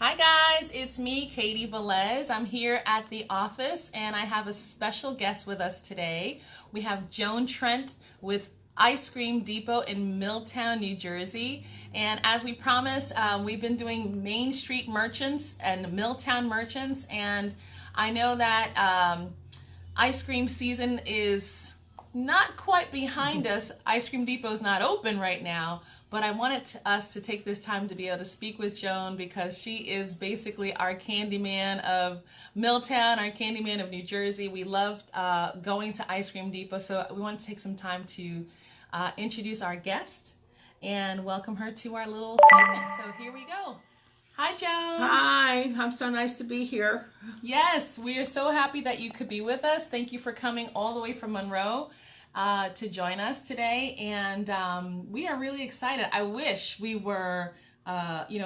Hi guys, it's me, Katie Velez. I'm here at the office and I have a special guest with us today. We have Joan Trent with Ice Cream Depot in Milltown, New Jersey. And as we promised, we've been doing Main Street merchants and Milltown merchants. And I know that ice cream season is not quite behind us. Ice Cream Depot is not open right now. But I wanted us to take this time to be able to speak with Joan because she is basically our Candyman of Milltown, our Candyman of New Jersey. We love going to Ice Cream Depot, so we wanted to take some time to introduce our guest and welcome her to our little segment. So here we go. Hi, Joan. Hi, I'm so nice to be here. Yes, we are so happy that you could be with us. Thank you for coming all the way from Monroe to join us today, and we are really excited. I wish we were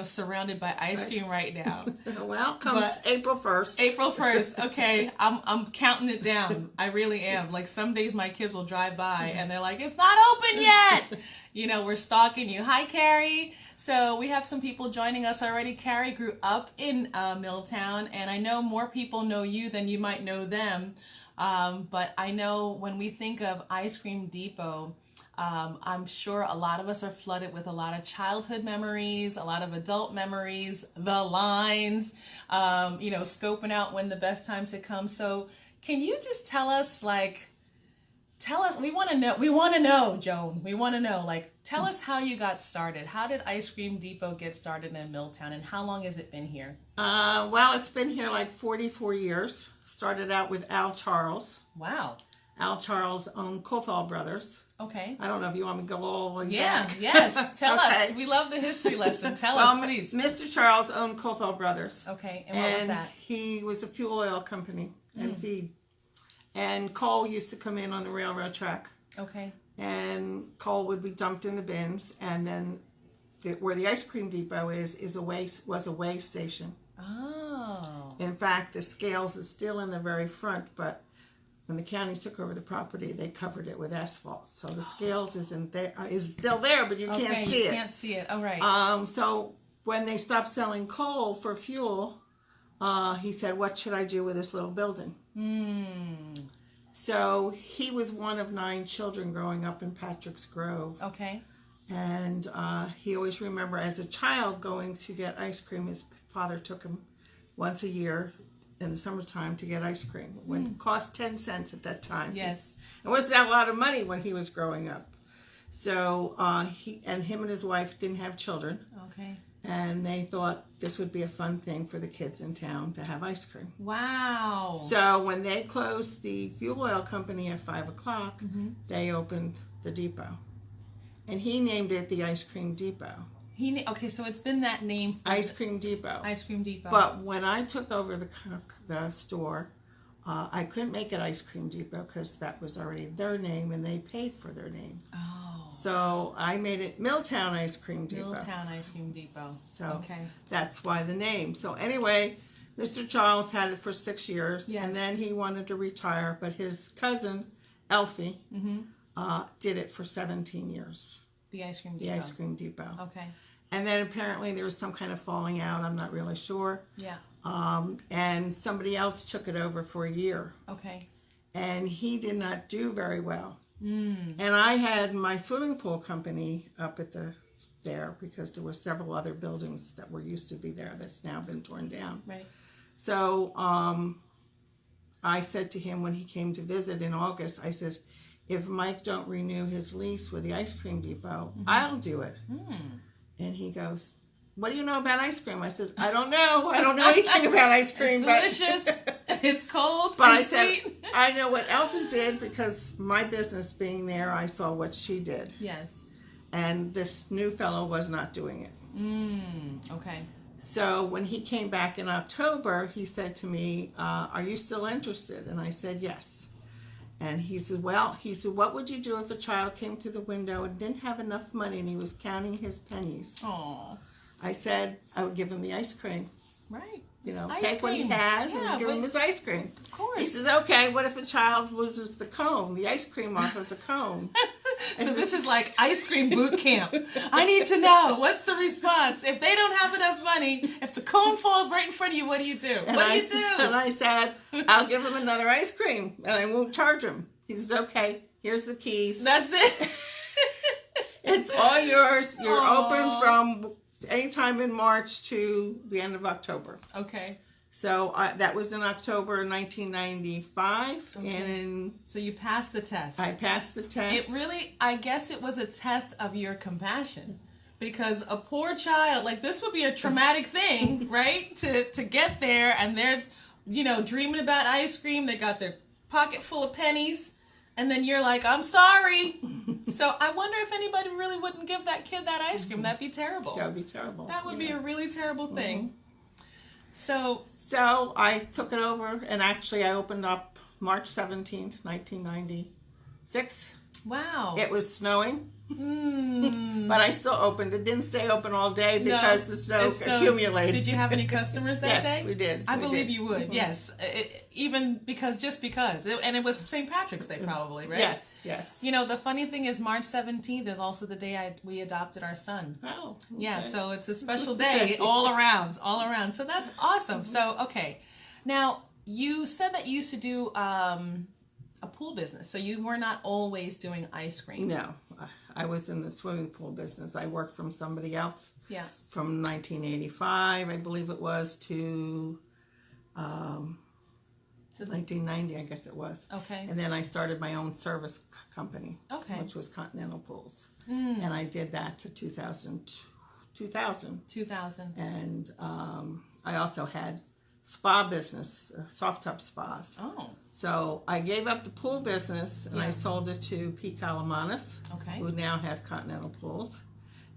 surrounded by ice cream right now. Well, comes April 1st. April 1st. Okay, I'm counting it down. I really am. Like some days my kids will drive by and they're like, "It's not open yet." We're stalking you. Hi, Kari. So we have some people joining us already. Kari grew up in Milltown, and I know more people know you than you might know them. But I know when we think of Ice Cream Depot, I'm sure a lot of us are flooded with a lot of childhood memories, a lot of adult memories, the lines, scoping out when the best time to come. So can you just tell us, we want to know, Joan, tell us how you got started. How did Ice Cream Depot get started in Milltown, and how long has it been here? Well, it's been here like 44 years. Started out with Al Charles. Wow. Al Charles owned Cothall Brothers. Okay. I don't know if you want me to go all the way back. Yes. Tell okay. us. We love the history lesson. Tell us, please. Mr. Charles owned Cothall Brothers. Okay. And what was that? He was a fuel oil company and feed. And coal used to come in on the railroad track. Okay. And coal would be dumped in the bins, and then where the Ice Cream Depot was a weigh station. Oh. In fact, the scales is still in the very front, but when the county took over the property, they covered it with asphalt. So the scales is still there, but you can't see it. You can't see it. Oh, right. So when they stopped selling coal for fuel, he said, "What should I do with this little building?" So he was one of 9 children growing up in Patrick's Grove. Okay. And he always remembered as a child going to get ice cream. His father took him once a year in the summertime to get ice cream. It cost 10 cents at that time. Yes. It wasn't that a lot of money when he was growing up. So him and his wife didn't have children. Okay. And they thought this would be a fun thing for the kids in town to have ice cream. Wow. So when they closed the fuel oil company at 5 o'clock, they opened the depot. And he named it the Ice Cream Depot. Okay, so it's been that name. Ice Cream Depot. Ice Cream Depot. But when I took over the store, I couldn't make it Ice Cream Depot because that was already their name and they paid for their name. Oh. So I made it Milltown Ice Cream Depot. Milltown Ice Cream Depot. So okay. That's why the name. So anyway, Mr. Charles had it for 6 years. Yes. And then he wanted to retire, but his cousin, Elfie, did it for 17 years. The Ice Cream Depot. The Ice Cream Depot. Okay. And then apparently there was some kind of falling out. I'm not really sure. Yeah. And somebody else took it over for a year. Okay. And he did not do very well. And I had my swimming pool company up at there because there were several other buildings that were used to be there that's now been torn down. Right. So I said to him when he came to visit in August, I said, "If Mike don't renew his lease with the Ice Cream Depot, I'll do it." And he goes, "What do you know about ice cream?" I said, "I don't know. I don't know anything about ice cream." It's delicious. It's cold. But and I said, sweet. I know what Elfie did because my business being there, I saw what she did. Yes. And this new fellow was not doing it. Okay. So when he came back in October, he said to me, "Are you still interested?" And I said, "Yes." And he said, "What would you do if a child came to the window and didn't have enough money and he was counting his pennies?" Aww. I said, "I would give him the ice cream." Right. Take what he has and give him his ice cream. Of course. He says, "Okay, what if a child loses the cone, the ice cream off of the cone?" So this is like ice cream boot camp. I need to know, what's the response? If they don't have enough money, if the cone falls right in front of you, what do you do? And What do you do? And I said, I'll give him another ice cream, and I won't charge him. He says, okay, here's the keys. That's it. It's all yours. You're Aw. open from anytime in March to the end of October. Okay. So that was in October 1995, and So you passed the test. I passed the test. It really, I guess it was a test of your compassion, because a poor child, like, this would be a traumatic thing, right? To get there, and they're, dreaming about ice cream. They got their pocket full of pennies, and then you're like, I'm sorry. So I wonder if anybody really wouldn't give that kid that ice cream. That'd be terrible. That would be terrible. That would be a really terrible thing. So I took it over, and actually I opened up March 17th, 1996. wow. It was snowing, but I still opened. It didn't stay open all day because the snow it snowed. accumulated. Did you have any customers that day? Yes, we did. I We believe did. you would. Yes, even because. And it was St. Patrick's Day, probably, right? Yes, yes. The funny thing is, March 17th is also the day we adopted our son. Oh, okay. Yeah, so it's a special day all around. So that's awesome. So, okay. Now, you said that you used to do a pool business, so you were not always doing ice cream. No, I was in the swimming pool business. I worked from somebody else. Yeah. From 1985, I believe it was, to 1990, I guess it was. Okay. And then I started my own service company, Okay. which was Continental Pools. And I did that to 2000. 2000. And I also had spa business, soft tub spas. Oh. So I gave up the pool business, and I sold it to Pete Calamanis, Okay. who now has Continental Pools.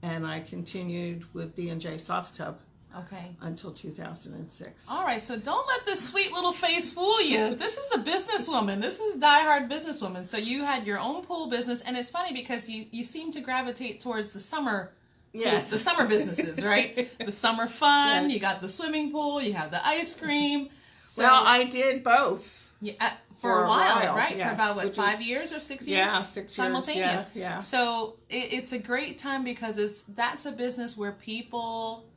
And I continued with D&J Soft Tub Okay. until 2006. All right, so don't let this sweet little face fool you. This is a businesswoman. This is a diehard businesswoman. So you had your own pool business, and it's funny because you seem to gravitate towards the summer. Yes. The summer businesses, right? The summer fun. Yes. You got the swimming pool. You have the ice cream. So, Well, I did both. yeah, for a while, right? yes, For about, which 5 years or 6 years? Yeah, 6 years. Simultaneous. Yeah. So it's a great time because that's a business where people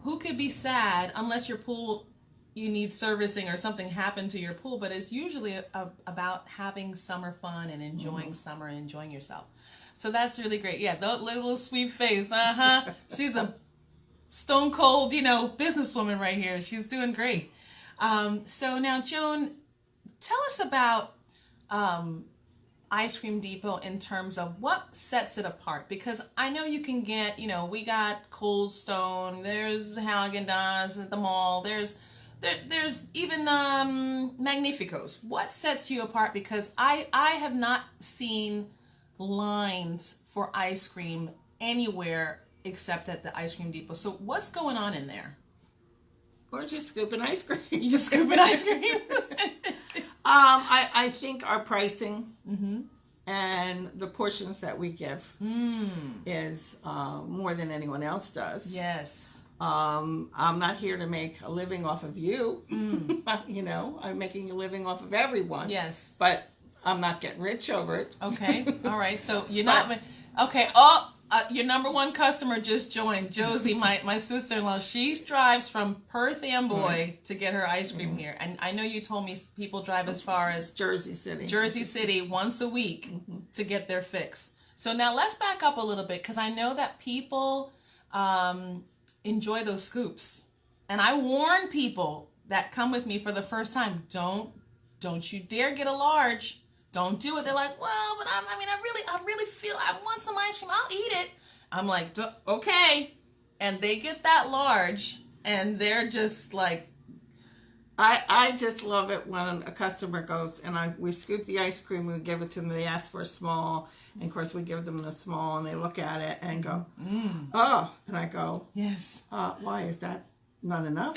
who could be sad unless your pool, you need servicing or something happened to your pool, but it's usually about having summer fun and enjoying summer and enjoying yourself. So that's really great. Yeah, that little sweet face. She's a stone cold, businesswoman right here. She's doing great. So now, Joan, tell us about Ice Cream Depot in terms of what sets it apart. Because I know you can get, we got Cold Stone, there's Haagen-Dazs at the mall, there's even Magnificos. What sets you apart? Because I have not seen lines for ice cream anywhere except at the Ice Cream Depot. So what's going on in there? We're just scooping ice cream. You just scooping ice cream? I think our pricing and the portions that we give is more than anyone else does. Yes. I'm not here to make a living off of you. I'm making a living off of everyone. Yes. But I'm not getting rich over it. Okay. All right. So you're not. Okay. Your number one customer just joined. Josie, my sister-in-law. She drives from Perth Amboy to get her ice cream here. And I know you told me people drive as far as Jersey City once a week to get their fix. So now let's back up a little bit because I know that people enjoy those scoops. And I warn people that come with me for the first time, don't you dare get a large. Don't do it. They're like, well, but I really feel I want some ice cream. I'll eat it. I'm like, okay. And they get that large, and they're just like, I just love it when a customer goes and we scoop the ice cream, we give it to them. They ask for a small, and of course we give them the small, and they look at it and go, oh, and I go, yes. Why is that not enough?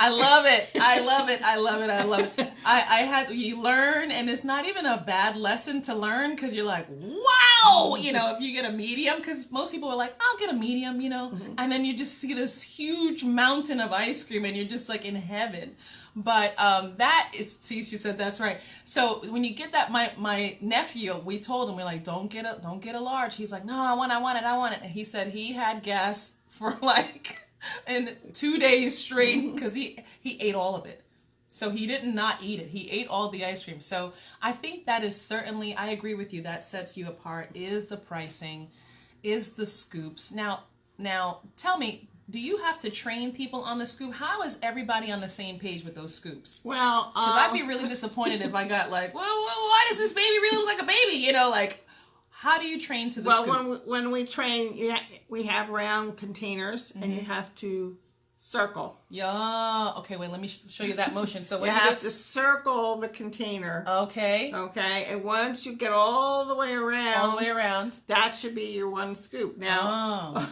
I love it. You learn, and it's not even a bad lesson to learn because you're like, wow, wow, if you get a medium, because most people are like, I'll get a medium, and then you just see this huge mountain of ice cream and you're just like in heaven. But she said that's right. So when you get that, my nephew, we told him, we're like, don't get a large. He's like, no, I want it. And he said he had gas for like in 2 days straight because he ate all of it. So he didn't not eat it. He ate all the ice cream. So I think that is certainly, I agree with you, that sets you apart, is the pricing, is the scoops. Now tell me, do you have to train people on the scoop? How is everybody on the same page with those scoops? Well, because I'd be really disappointed if I got like, well, why does this baby really look like a baby? Like, how do you train to the scoop? Well, when we train, we have round containers, and you have to circle. Yeah. Okay, wait, let me show you that motion. So you have to circle the container. Okay. Okay, and once you get all the way around, that should be your one scoop. Now,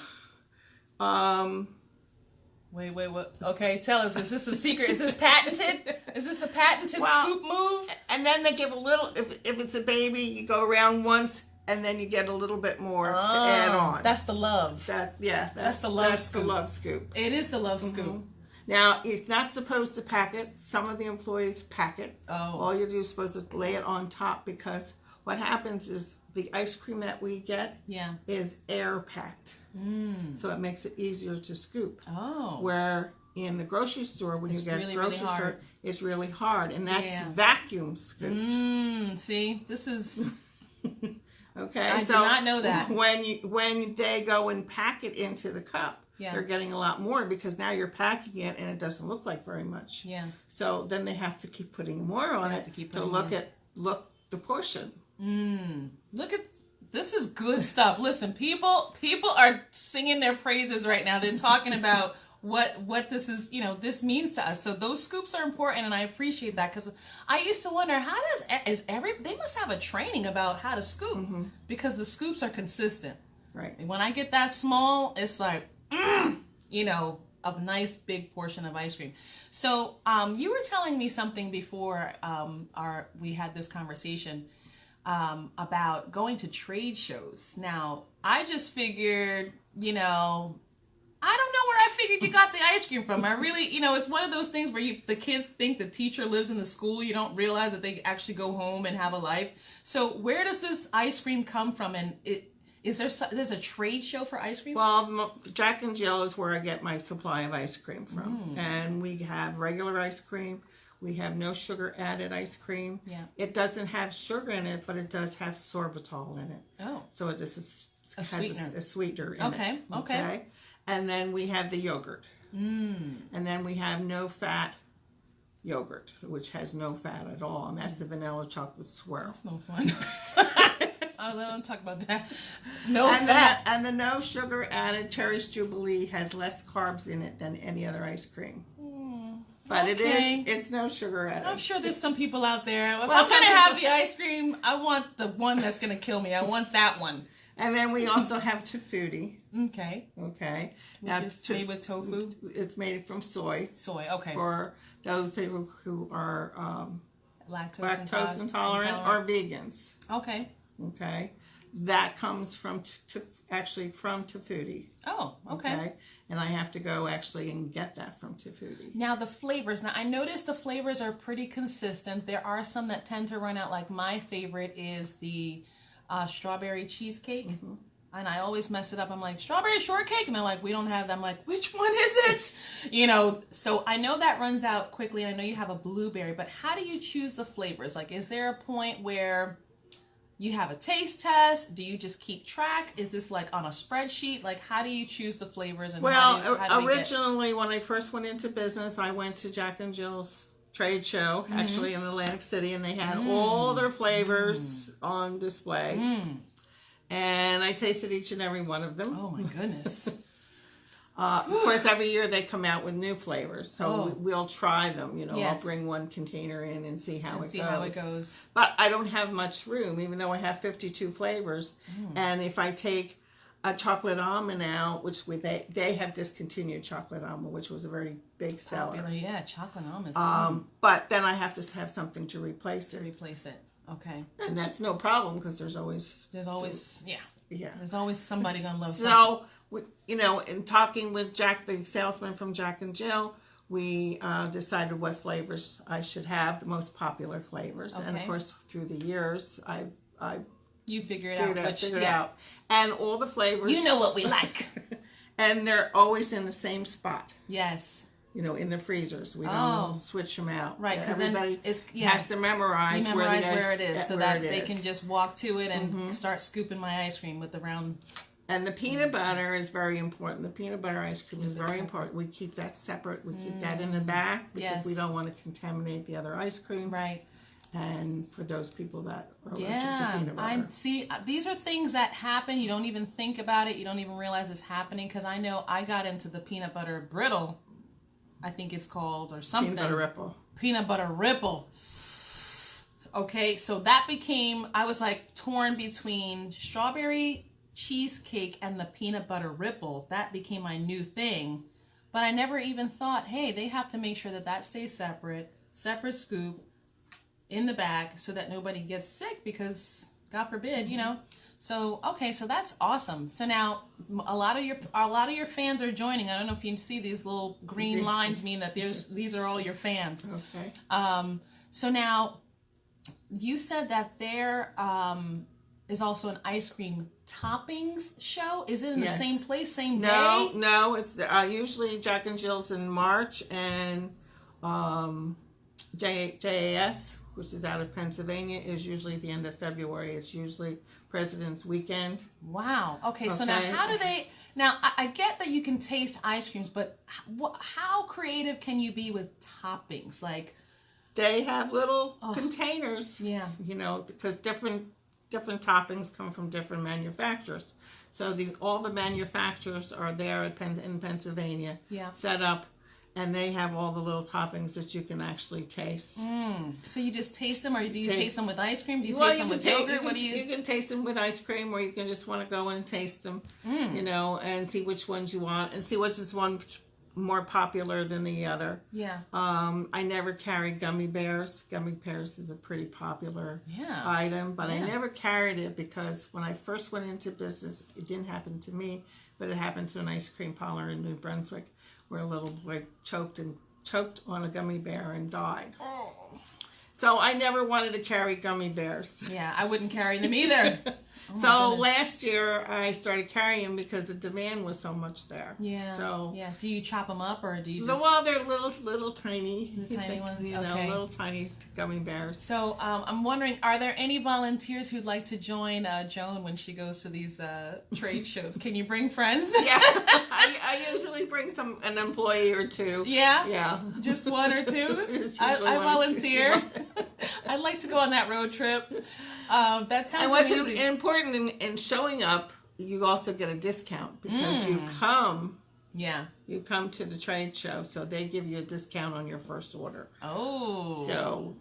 wait, what? Okay, tell us, is this a secret? Is this patented? Is this a patented scoop move? And then they give a little, if it's a baby, you go around once, and then you get a little bit more to add on. That's the love. That's the love scoop. The love scoop. It is the love scoop. Now, it's not supposed to pack it. Some of the employees pack it. Oh. All you do is supposed to lay it on top, because what happens is the ice cream that we get is air packed. So it makes it easier to scoop. Oh. Where in the grocery store, when you get grocery store, it's really hard. And that's vacuum scoop. See, this is... Okay, I did not know that. When they go and pack it into the cup, they're getting a lot more, because now you're packing it and it doesn't look like very much. Yeah. So then they have to keep putting more on it to look the portion. Look at this is good stuff. Listen, people are singing their praises right now. They're talking about what this is, this means to us. So those scoops are important, and I appreciate that, because I used to wonder, they must have a training about how to scoop, because the scoops are consistent. Right. And when I get that small, it's like, a nice big portion of ice cream. So you were telling me something before we had this conversation about going to trade shows. Now, I just figured, I don't know where I figured you got the ice cream from. I really, it's one of those things where the kids think the teacher lives in the school. You don't realize that they actually go home and have a life. So where does this ice cream come from? And there's a trade show for ice cream? Well, Jack and Jill is where I get my supply of ice cream from. And we have regular ice cream. We have no sugar added ice cream. Yeah. It doesn't have sugar in it, but it does have sorbitol in it. Oh. So it has a sweetener in it. Okay. And then we have the yogurt. And then we have no fat yogurt, which has no fat at all. And that's the vanilla chocolate swirl. That's no fun. I don't talk about that. Fat. And the no sugar added Cherry's Jubilee has less carbs in it than any other ice cream. But it's no sugar added. I'm sure there's some people out there. If I'm going to have the ice cream, I want the one that's going to kill me. I want that one. And then we also have Tofudi. Okay. Now, it's made with tofu? It's made from soy. Soy, okay. For those people who are lactose intolerant or vegans. Okay. That comes from Tofudi. Oh, okay. And I have to go actually and get that from Tofudi. Now the flavors. Now I noticed the flavors are pretty consistent. There are some that tend to run out. Like my favorite is the strawberry cheesecake. And I always mess it up. I'm like, strawberry shortcake? And they're like, we don't have that. I'm like, which one is it? So I know that runs out quickly. And I know you have a blueberry. But how do you choose the flavors? Like, is there a point where you have a taste test? Do you just keep track? Is this like on a spreadsheet? Like, how do you choose the flavors? And originally, when I first went into business, I went to Jack and Jill's trade show, actually in Atlantic City, and they had all their flavors on display. And I tasted each and every one of them. Oh my goodness. Of course, every year they come out with new flavors, so we'll try them. Yes. I'll bring one container in and see how it goes. But I don't have much room, even though I have 52 flavors. And if I take a chocolate almond out, which they have discontinued chocolate almond, which was a very big seller. Yeah, chocolate almonds. But then I have to have something to replace it. Okay. And that's no problem because there's always There's always somebody gonna love something. So, in talking with Jack, the salesman from Jack and Jill, we decided what flavors I should have, the most popular flavors. Okay. And of course, through the years, I You figured figured out. And all the flavors. You know what we like. And they're always in the same spot. Yes. In the freezers. We don't switch them out. Right, because everybody then has to memorize, where it is so that they is. can just walk to it and start scooping my ice cream with the round. And the peanut butter is very important. The peanut butter ice cream is very important. We keep that separate. We keep that in the back because we don't want to contaminate the other ice cream. Right. And for those people that are allergic to peanut butter. These are things that happen. You don't even think about it. You don't even realize it's happening. Because I know I got into the peanut butter brittle, I think it's called, or something. Peanut butter ripple. Peanut butter ripple. Okay, so that became, I was like torn between strawberry cheesecake and the peanut butter ripple. That became my new thing. But I never even thought, hey, they have to make sure that stays separate scoop in the bag so that nobody gets sick because, God forbid, So, okay, so that's awesome. So now a lot of your fans are joining. I don't know if you see these little green lines mean that these are all your fans. Okay. So now you said that there is also an ice cream toppings show. Is it in the same place, same day? No, it's usually Jack and Jill's in March, and JAS, which is out of Pennsylvania, is usually at the end of February. It's usually President's Weekend. Wow. Okay, so now how do they... Now, I get that you can taste ice creams, but how creative can you be with toppings? Like... They have little containers. Yeah. Because different toppings come from different manufacturers. So all the manufacturers are there in Pennsylvania, set up, and they have all the little toppings that you can actually taste. So you just taste them, or do you taste them with ice cream? Do you taste them with yogurt? You can taste them with ice cream, or you can just want to go in and taste them, and see which ones you want, and see which is one more popular than the other. Yeah. I never carried Gummy Bears. Gummy Bears is a pretty popular item, but I never carried it because when I first went into business, it didn't happen to me, but it happened to an ice cream parlor in New Brunswick, where a little boy choked on a gummy bear and died. Oh. So I never wanted to carry Gummy Bears. Yeah, I wouldn't carry them either. So last year I started carrying them because the demand was so much there. Yeah. So do you chop them up, or do you just... Well, they're little tiny. The tiny ones. Little tiny gummy bears. So I'm wondering, are there any volunteers who'd like to join Joan when she goes to these trade shows? Can you bring friends? Yeah, I usually bring an employee or two. Yeah. Yeah. Just one or two. I volunteer. I'd like to go on that road trip. That sounds amazing. And what's important in showing up, you also get a discount because you come to the trade show, so they give you a discount on your first order. Oh. So,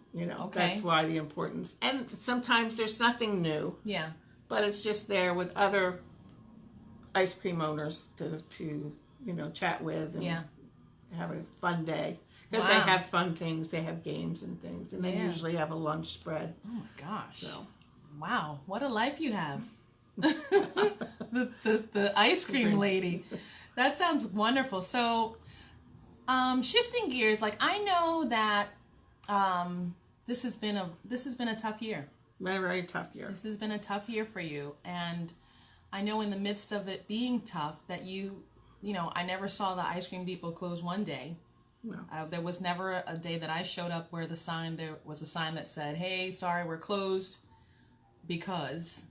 that's why the importance. And sometimes there's nothing new. Yeah. But it's just there with other ice cream owners to chat with and have a fun day. Because they have fun things, they have games and things, and they usually have a lunch spread. Oh my gosh! So. Wow, what a life you have! the ice cream lady. That sounds wonderful. So, shifting gears, like I know that this has been a tough year. Very, very tough year. This has been a tough year for you, and I know in the midst of it being tough that I never saw the ice cream depot close one day. No. There was never a day that I showed up where there was a sign that said, "Hey, sorry, we're closed," because,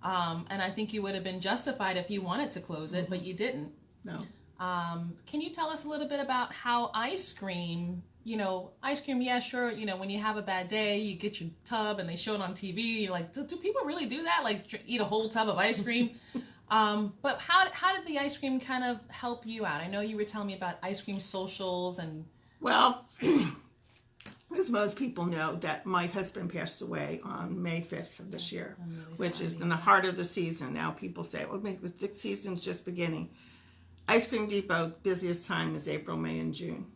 and I think you would have been justified if you wanted to close it, but you didn't. No. Can you tell us a little bit about how ice cream, yeah, sure, when you have a bad day, you get your tub and they show it on TV, you're like, do people really do that? Like, eat a whole tub of ice cream? But how did the ice cream kind of help you out? I know you were telling me about ice cream socials and... Well, as most people know, that my husband passed away on May 5th of this year, which is in the heart of the season. Now people say, well, the season's just beginning. Ice Cream Depot, busiest time is April, May, and June.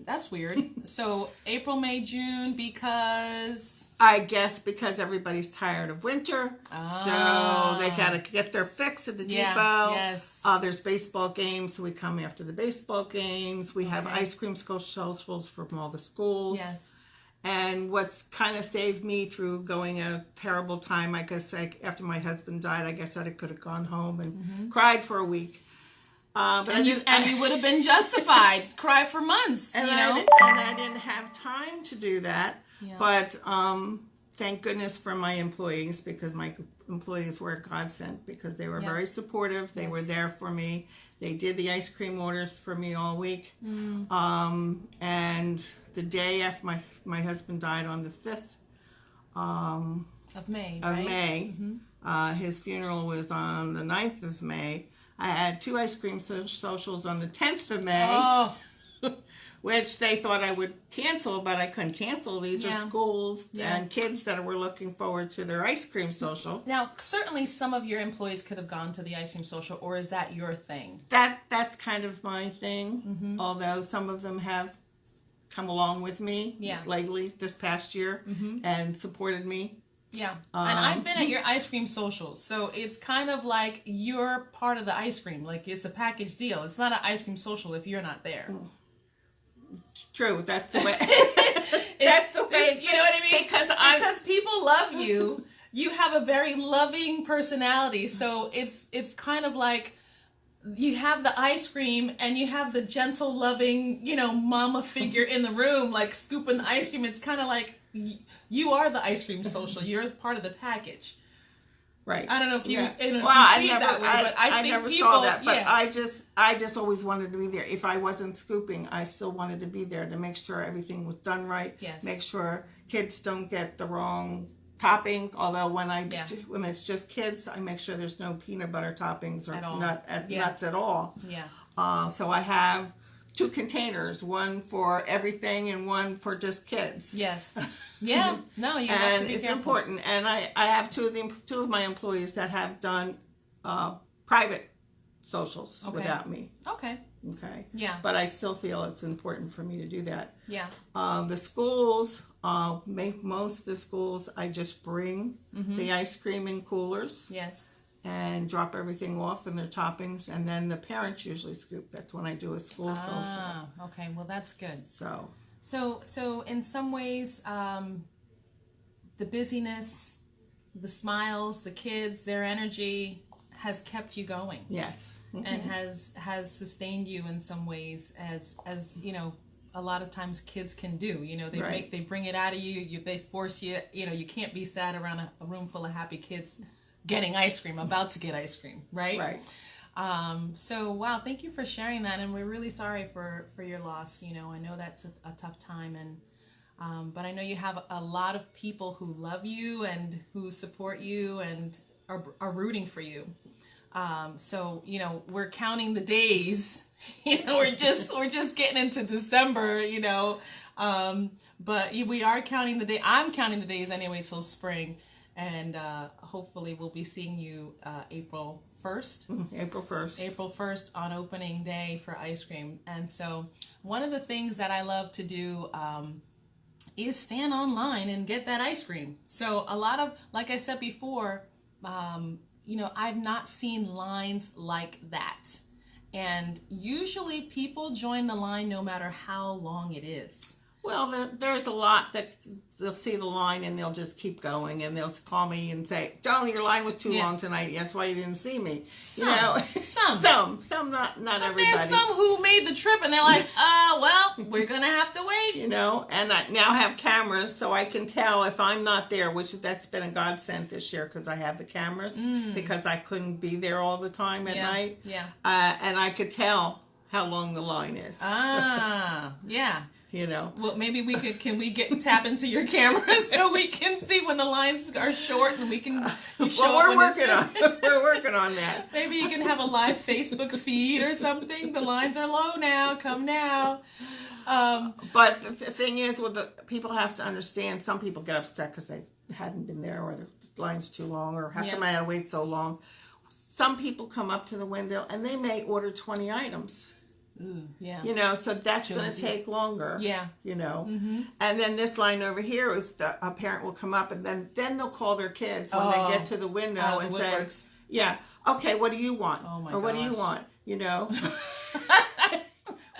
That's weird. So April, May, June, because... I guess because everybody's tired of winter, so they gotta get their fix at the depot. Yes. There's baseball games, so we come after the baseball games. We have ice cream socials from all the schools. Yes. And what's kind of saved me through going a terrible time, I guess, after my husband died, I guess I could have gone home and cried for a week. But you would have been justified. Cry for months, and you know. I didn't have time to do that. Yeah. But thank goodness for my employees, because my employees were a godsend, because they were very supportive. They were there for me. They did the ice cream orders for me all week. And the day after my husband died, on the 5th of May, his funeral was on the 9th of May. I had 2 ice cream socials on the 10th of May, which they thought I would cancel, but I couldn't cancel. These are schools and kids that were looking forward to their ice cream social. Now, certainly some of your employees could have gone to the ice cream social, or is that your thing? That's kind of my thing, although some of them have come along with me lately, this past year, and supported me. Yeah, and I've been at your ice cream socials, so it's kind of like you're part of the ice cream. Like, it's a package deal. It's not an ice cream social if you're not there. True, that's the way. That's the way. You know what I mean? Because people love you. You have a very loving personality, so it's kind of like you have the ice cream and you have the gentle, loving, mama figure in the room, like scooping the ice cream. It's kind of like you are the ice cream social. You're part of the package. Right. I don't know if you, see it that way, but I think never people, saw that. But I just always wanted to be there. If I wasn't scooping, I still wanted to be there to make sure everything was done right. Yes. Make sure kids don't get the wrong topping. Although when it's just kids, I make sure there's no peanut butter toppings or nuts at all. Yeah. So I have 2 containers, one for everything and one for just kids. Yes. Yeah. No, you have to be it's careful. important. And I have two of my employees that have done private socials without me. Okay. Okay. Yeah. But I still feel it's important for me to do that. Yeah. The schools, most of the schools, I just bring the ice cream in coolers. Yes. And drop everything off and their toppings, and then the parents usually scoop. That's when I do a school social. Okay. Well, that's good. So in some ways, the busyness, the smiles, the kids, their energy has kept you going. Yes. And has sustained you in some ways, as a lot of times kids can do. They bring it out of you. They force you. You can't be sad around a room full of happy kids getting ice cream, about to get ice cream, right? Right. So, wow, thank you for sharing that, and we're really sorry for your loss. I know that's a tough time, and but I know you have a lot of people who love you and who support you and are rooting for you. So, we're counting the days. We're just getting into December, but we are counting the day. I'm counting the days anyway till spring. And hopefully we'll be seeing you April 1st. April 1st. April 1st on opening day for ice cream. And so one of the things that I love to do is stand online and get that ice cream. So a lot of, like I said before, I've not seen lines like that. And usually people join the line no matter how long it is. Well, there's a lot that they'll see the line and they'll just keep going, and they'll call me and say, "Joan, your line was too long tonight. That's why you didn't see me." Some, not but everybody. There's some who made the trip and they're like, well, we're gonna have to wait. And I now have cameras, so I can tell if I'm not there, that's been a godsend this year because I have the cameras because I couldn't be there all the time at night. Yeah. And I could tell how long the line is. Yeah. Well, maybe we tap into your camera so we can see when the lines are short and we can we're working on that. Maybe you can have a live Facebook feed or something. The lines are low now. Come now. But the thing is, people have to understand, some people get upset because they hadn't been there, or the line's too long, or how come I had to wait so long. Some people come up to the window and they may order 20 items. Ooh, yeah. You know, so that's going to Jonesy. take longer. Yeah. You know. And then this line over here is a parent will come up and then they'll call their kids when they get to the window Out of and the say, woodworks. yeah, okay, what do you want? Oh my or what do you gosh. want? You know.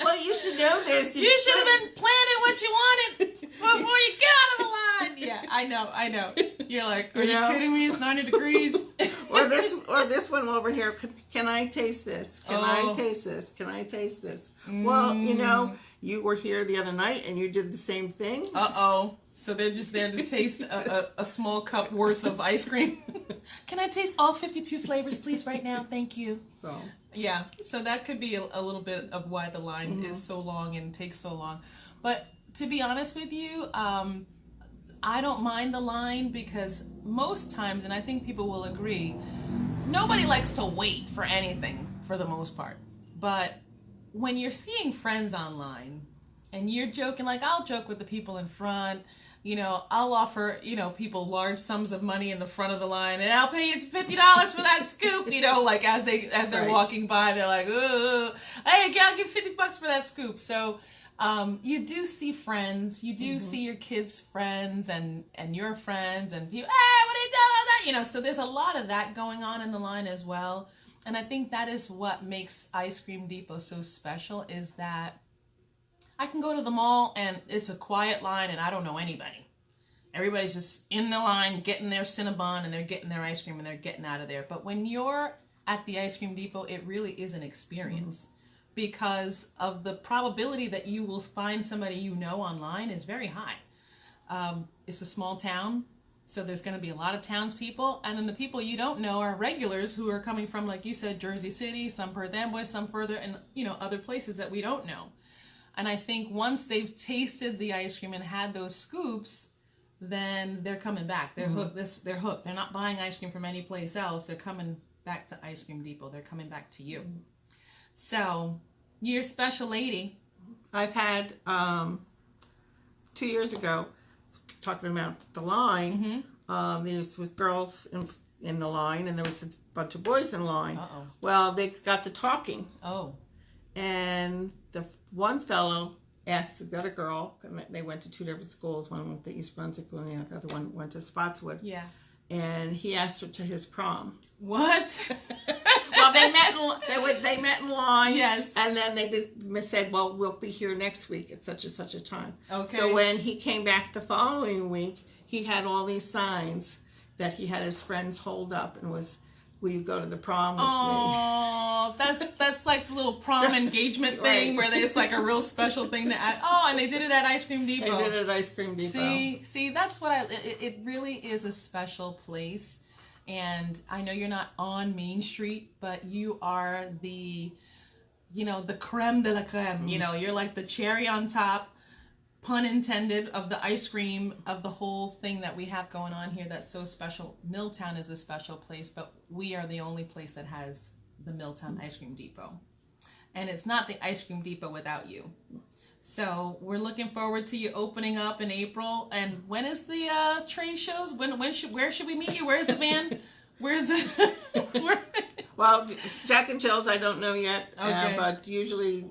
Well, you should know this. You should have been planning what you wanted before you get out of the line. Yeah, I know. You're like, are you kidding me? It's 90 degrees. or this one over here. Can I taste this? Can I taste this? Can I taste this? Well, you know, you were here the other night and you did the same thing. So they're just there to taste a small cup worth of ice cream. Can I taste all 52 flavors, please, right now? Thank you. So. Yeah, so that could be a little bit of why the line is so long and takes so long. But to be honest with you, I don't mind the line because most times, and I think people will agree, nobody likes to wait for anything for the most part. But when you're seeing friends online and you're joking, like I'll joke with the people in front, you know, I'll offer, you know, people large sums of money in the front of the line, and I'll pay you $50 for that scoop, you know, like as they're walking by, they're like, ooh, hey, I'll give $50 for that scoop. So you do see friends, you do see your kids' friends and your friends and people, hey, what are you doing about that? You know, so there's a lot of that going on in the line as well. And I think that is what makes Ice Cream Depot so special, is that I can go to the mall and it's a quiet line and I don't know anybody. Everybody's just in the line getting their Cinnabon and they're getting their ice cream and they're getting out of there. But when you're at the Ice Cream Depot, it really is an experience because of the probability that you will find somebody you know online is very high. It's a small town, so there's going to be a lot of townspeople, and then the people you don't know are regulars who are coming from, like you said, Jersey City, some Perth Amboy, some further, and you know, other places that we don't know. And I think once they've tasted the ice cream and had those scoops, then they're coming back. They're hooked. They're hooked. They're not buying ice cream from any place else. They're coming back to Ice Cream Depot. They're coming back to you. So, you're a special lady. I've had 2 years ago, talking about the line. There was girls in the line, and there was a bunch of boys in line. Well, they got to talking. And the one fellow asked the other girl, they went to two different schools, one went to East Brunswick and the other one went to Spotswood. Yeah. And he asked her to his prom. What? Well, they met in line. Yes. And then they just said, well, we'll be here next week at such and such a time. Okay. So when he came back the following week, he had all these signs that he had his friends hold up and was, will you go to the prom with me? Oh, that's like the little prom engagement thing where it's like a real special thing to add. Oh, and they did it at Ice Cream Depot. They did it at Ice Cream Depot. See, that's what it really is a special place. And I know you're not on Main Street, but you are the, you know, the creme de la creme. You know, you're like the cherry on top, pun intended, of the ice cream, of the whole thing that we have going on here that's so special. Milltown is a special place, but we are the only place that has the Milltown Ice Cream Depot. And it's not the Ice Cream Depot without you. So we're looking forward to you opening up in April. And when is the trade shows? Where should we meet you? Where's the van? Where's the... Well, Jack and Jill's, I don't know yet. Okay. But usually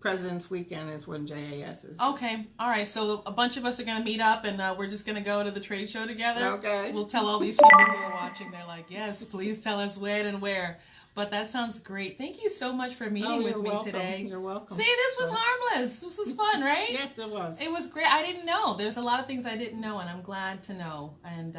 President's Weekend is when JAS is. Okay. All right. So a bunch of us are going to meet up and we're just going to go to the trade show together. Okay. We'll tell all these people who are watching. They're like, yes, please tell us when and where. But that sounds great. Thank you so much for meeting with me today. You're welcome. See, this was harmless. This was fun, right? Yes, it was. It was great. I didn't know. There's a lot of things I didn't know, and I'm glad to know. And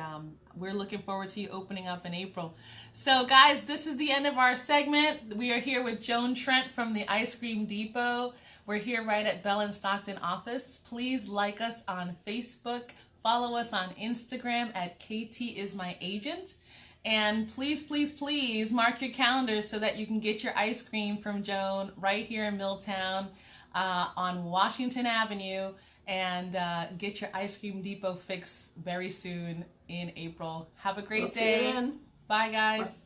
we're looking forward to you opening up in April. So, guys, this is the end of our segment. We are here with Joan Trent from the Ice Cream Depot. We're here right at Bell and Stockton office. Please like us on Facebook. Follow us on Instagram at KTIsMyAgent. And please, please, please mark your calendars so that you can get your ice cream from Joan right here in Milltown on Washington Avenue, and get your Ice Cream Depot fix very soon in April. Have a great day. See you then. Bye, guys. Bye.